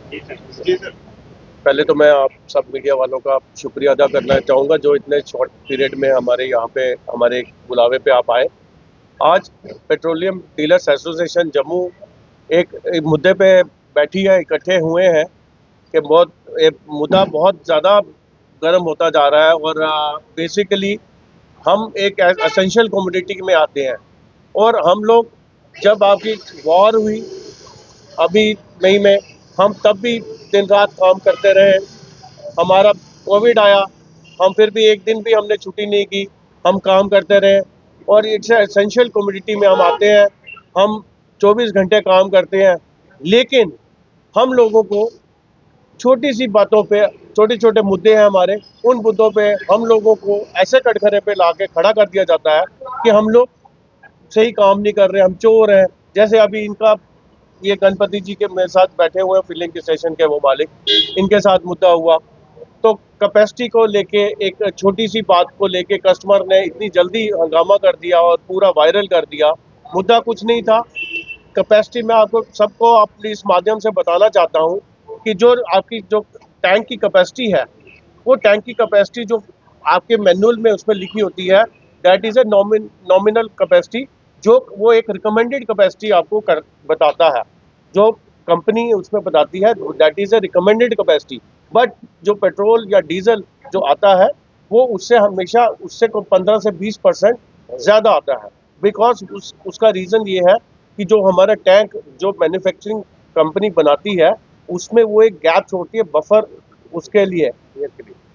जी sir. पहले तो मैं आप सब मीडिया वालों का शुक्रिया अदा करना चाहूँगा जो इतने शॉर्ट पीरियड में हमारे यहाँ पे हमारे बुलावे पे आप आए। आज पेट्रोलियम डीलर्स एसोसिएशन जम्मू एक मुद्दे पे बैठी है, इकट्ठे हुए हैं कि बहुत ये मुद्दा बहुत ज़्यादा गर्म होता जा रहा है और बेसिकली हम एक एसेंशियल कमोडिटी में आते हैं और हम लोग जब आपकी वॉर हुई अभी मई में, हम तब भी दिन रात काम करते रहे। हमारा कोविड आया, हम फिर भी एक दिन भी हमने छुट्टी नहीं की, हम काम करते रहे और इट्स एसेंशियल कमोडिटी में हम आते हैं। हम 24 घंटे काम करते हैं, लेकिन हम लोगों को छोटी सी बातों पे, छोटे छोटे मुद्दे हैं हमारे, उन मुद्दों पे हम लोगों को ऐसे कटघरे पे लाके खड़ा कर दिया जाता है कि हम लोग सही काम नहीं कर रहे, हम चोर हैं। जैसे अभी इनका ये गणपति जी के मेरे साथ बैठे हुए हैं, फिलिंग स्टेशन के वो मालिक, इनके साथ मुद्दा हुआ तो कैपेसिटी को लेके एक छोटी सी बात को लेके कस्टमर ने इतनी जल्दी हंगामा कर दिया और पूरा वायरल कर दिया। मुद्दा कुछ नहीं था, कैपेसिटी में आपको सबको अपनी इस माध्यम से बताना चाहता हूँ कि जो आपकी जो टैंक की कैपेसिटी है, वो टैंक की कैपेसिटी जो आपके मैनुअल में उसमें लिखी होती है, that is a nominal capacity, जो वो एक रिकमेंडेड कैपेसिटी आपको बताता है, जो कंपनी उसमें बताती है, that is a recommended capacity. But जो पेट्रोल या डीजल जो आता है, वो उससे हमेशा उससे 15 से 20% ज्यादा आता है। बिकॉज उसका रीजन ये है कि जो हमारा टैंक जो मैन्युफैक्चरिंग कंपनी बनाती है, उसमें वो एक गैप छोड़ती है बफर उसके लिए,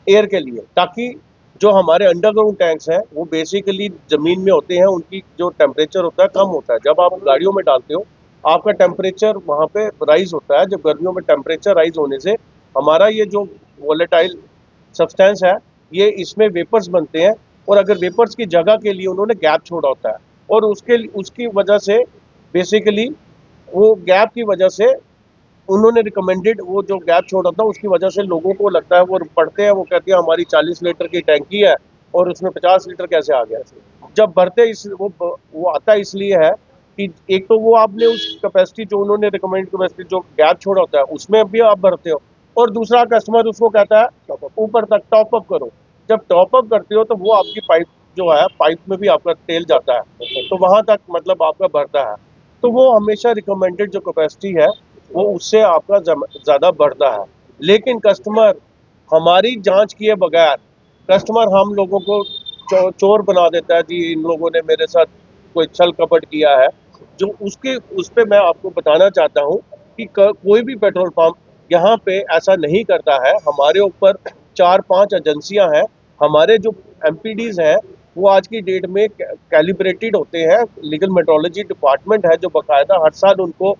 एयर के लिए, ताकि जो हमारे अंडरग्राउंड टैंक्स हैं वो बेसिकली जमीन में होते हैं, उनकी जो टेम्परेचर होता है कम होता है। जब आप गाड़ियों में डालते हो आपका टेम्परेचर वहाँ पे राइज होता है, जब गर्मियों में टेम्परेचर राइज होने से हमारा ये जो वोलेटाइल सब्सटेंस है, ये इसमें वेपर्स बनते हैं और अगर वेपर्स की जगह के लिए उन्होंने गैप छोड़ा होता है और उसकी वजह से बेसिकली वो गैप की वजह से उन्होंने रिकमेंडेड वो जो गैप छोड़ा था उसकी वजह से लोगों को लगता है, वो पढ़ते हैं, वो कहते हैं हमारी 40 लीटर की टैंकी है और उसमें 50 लीटर कैसे आ गया। जब भरते इस वो आता इसलिए है कि एक तो वो आपने उस कैपेसिटी जो उन्होंने रिकमेंड कैपेसिटी जो गैप छोड़ा होता है उसमें भी आप भरते हो, और दूसरा कस्टमर उसको कहता है ऊपर तक टॉप अप करो। जब टॉप अप करते हो तो वो आपकी पाइप जो है, पाइप में भी आपका तेल जाता है, तो वहां तक मतलब आपका भरता है। तो वो हमेशा रिकमेंडेड जो कैपेसिटी है वो उससे आपका ज़्यादा बढ़ता है। लेकिन कस्टमर हमारी जांच किए बगैर कस्टमर हम लोगों को चोर बना देता है, जी इन लोगों ने मेरे साथ कोई छल कपट किया है। जो उसके उस पे मैं आपको बताना चाहता हूँ कि कोई भी पेट्रोल पंप यहाँ पे ऐसा नहीं करता है। हमारे ऊपर 4-5 एजेंसियां हैं, हमारे जो एमपीडीज हैं वो आज की डेट में कैलिब्रेटेड होते हैं। लीगल मेट्रोलॉजी डिपार्टमेंट है जो बाकायदा हर साल उनको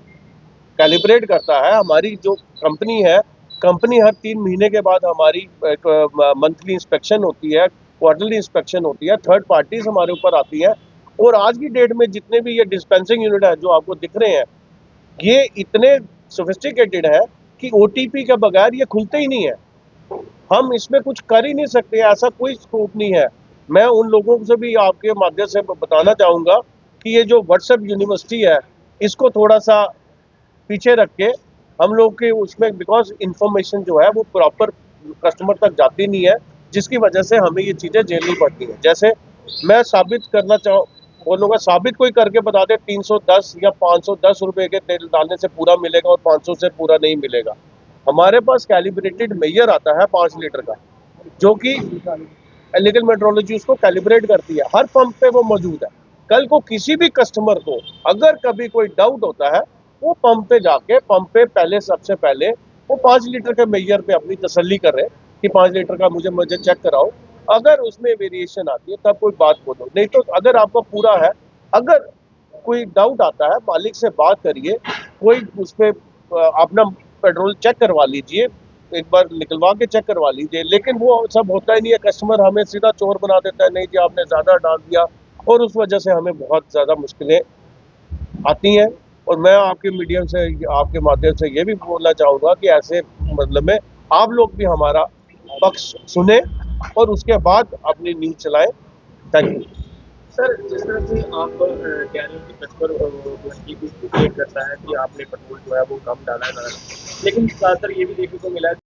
कैलिब्रेट करता है। हमारी जो कंपनी है, कंपनी हर 3 महीने के बाद हमारी मंथली इंस्पेक्शन होती है, क्वार्टरली इंस्पेक्शन होती है, थर्ड पार्टीज हमारे ऊपर आती है। और आज की डेट में जितने भी ये डिस्पेंसिंग यूनिट है जो आपको दिख रहे हैं, ये इतने सोफिस्टिकेटेड है कि ओटीपी के बगैर ये खुलते ही नहीं है। हम इसमें कुछ कर ही नहीं सकते, ऐसा कोई स्कोप नहीं है। मैं उन लोगों से भी आपके माध्यम से बताना चाहूंगा कि ये जो व्हाट्सएप यूनिवर्सिटी है, इसको थोड़ा सा पीछे रख के हम लोग के उसमें, बिकॉज इंफॉर्मेशन जो है वो प्रॉपर कस्टमर तक जाती नहीं है, जिसकी वजह से हमें ये चीज़ें झेलनी पड़ती हैं। जैसे मैं साबित करना बोलूँगा, साबित कोई करके बता दे 310 या 510 रुपए के तेल डालने से पूरा मिलेगा और 500 से पूरा नहीं मिलेगा। हमारे पास कैलिब्रेटेड मेजर आता है 5 लीटर का, जो कि लीगल मेट्रोलॉजी उसको कैलिब्रेट करती है, हर पंप पे वो मौजूद है। कल को किसी भी कस्टमर को अगर कभी कोई डाउट होता है, वो पंप पे जाके, पंप पे पहले सबसे पहले वो 5 लीटर के मेजर पे अपनी तसल्ली करे कि 5 लीटर का मुझे मुझे चेक कराओ। अगर उसमें वेरिएशन आती है तब कोई बात बोलो, नहीं तो अगर आपका पूरा है, अगर कोई डाउट आता है मालिक से बात करिए, कोई उस पर अपना पेट्रोल चेक करवा लीजिए, एक बार निकलवा के चेक करवा लीजिए। लेकिन वो सब होता ही नहीं है, कस्टमर हमें सीधा चोर बना देता है, नहीं जी आपने ज़्यादा डाल दिया, और उस वजह से हमें बहुत ज़्यादा मुश्किलें आती हैं। और मैं आपके मीडियम से, आपके माध्यम से ये भी बोलना चाहूँगा कि ऐसे मतलब में आप लोग भी हमारा पक्ष सुने और उसके बाद अपनी न्यूज़ चलाएं। Thank you. सर, जिस तरह से आप कह रहे हो कि कस्टमर जो है कि क्रिएट करता है कि आपने पेट्रोल जो है वो कम डाला है, ज़्यादा। लेकिन ज़्यादातर ये भी देखने को मिला है